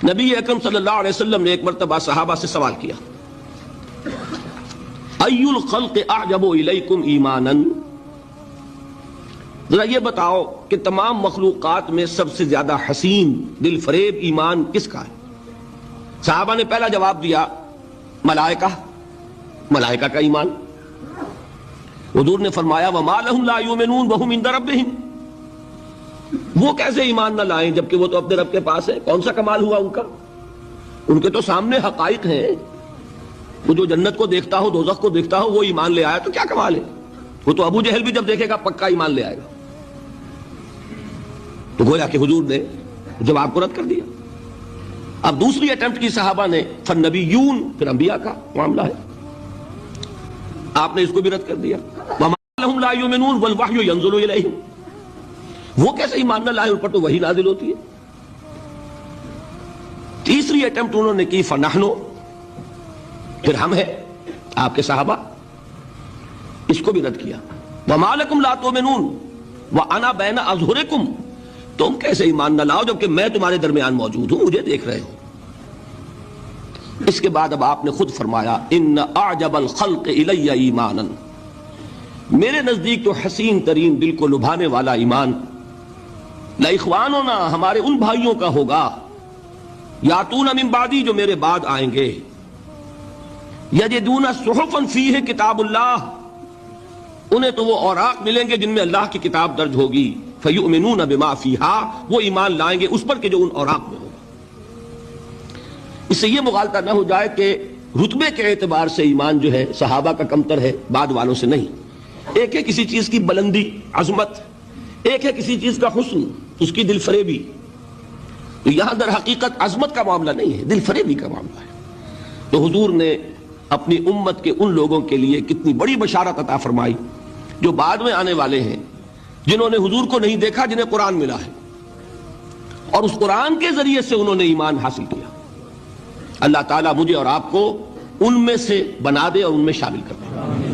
نبی اکرم صلی اللہ علیہ وسلم نے ایک مرتبہ صحابہ سے سوال کیا، ای الخلق اعجب الیکم ایمانا، ذرا یہ بتاؤ کہ تمام مخلوقات میں سب سے زیادہ حسین دل فریب ایمان کس کا ہے؟ صحابہ نے پہلا جواب دیا ملائکہ، ملائکہ کا ایمان۔ حضور نے فرمایا وما لهم لا یؤمنون وهم عند ربهم، وہ کیسے ایمان نہ لائیں جبکہ وہ تو اپنے رب کے پاس ہے؟ کون سا کمال ہوا ان کا؟ ان کے تو سامنے حقائق ہیں، وہ جو جنت کو دیکھتا ہو دوزخ کو دیکھتا ہو وہ ایمان لے آیا تو کیا کمال ہے؟ وہ تو ابو جہل بھی جب دیکھے گا پکا ایمان لے آئے گا۔ تو گویا کہ حضور نے جواب کو رد کر دیا۔ اب دوسری اٹیمپٹ کی صحابہ نے، فالنبیون، پھر انبیاء کا معاملہ ہے، آپ نے اس کو بھی رد کر دیا۔ وما لهم لا یؤمنون والوحی ینزل الیہم، وہ کیسے ایمان نہ لائے، ان پر تو وحی نازل ہوتی ہے۔ تیسری اٹیمپٹ انہوں نے کی فنحنو، پھر ہم ہیں آپ کے صحابہ، اس کو بھی رد کیا۔ وما لکم لا تؤمنون وانا بین اظہرکم، تم کیسے ایمان نہ لاؤ جبکہ میں تمہارے درمیان موجود ہوں، مجھے دیکھ رہے ہو۔ اس کے بعد اب آپ نے خود فرمایا ان اعجب الخلق الی ایمانا، میرے نزدیک تو حسین ترین دل کو لبھانے والا ایمان لإخواننا، ہمارے ان بھائیوں کا ہوگا، یاتون من بعدی، جو میرے بعد آئیں گے، یجدون صحفا فیہ کتاب اللہ، انہیں تو وہ اوراق ملیں گے جن میں اللہ کی کتاب درج ہوگی، فیؤمنون بما فیہا، وہ ایمان لائیں گے اس پر کہ جو ان اوراق میں ہوگا۔ اس سے یہ مغالطہ نہ ہو جائے کہ رتبے کے اعتبار سے ایمان جو ہے صحابہ کا کمتر ہے بعد والوں سے، نہیں۔ ایک ہے کسی چیز کی بلندی عظمت، ایک ہے کسی چیز کا حسن، اس کی دل فریبی۔ تو یہاں در حقیقت عظمت کا معاملہ نہیں ہے، دل فریبی کا معاملہ ہے۔ تو حضور نے اپنی امت کے ان لوگوں کے لیے کتنی بڑی بشارت عطا فرمائی جو بعد میں آنے والے ہیں، جنہوں نے حضور کو نہیں دیکھا، جنہیں قرآن ملا ہے، اور اس قرآن کے ذریعے سے انہوں نے ایمان حاصل کیا۔ اللہ تعالیٰ مجھے اور آپ کو ان میں سے بنا دے اور ان میں شامل کر دے۔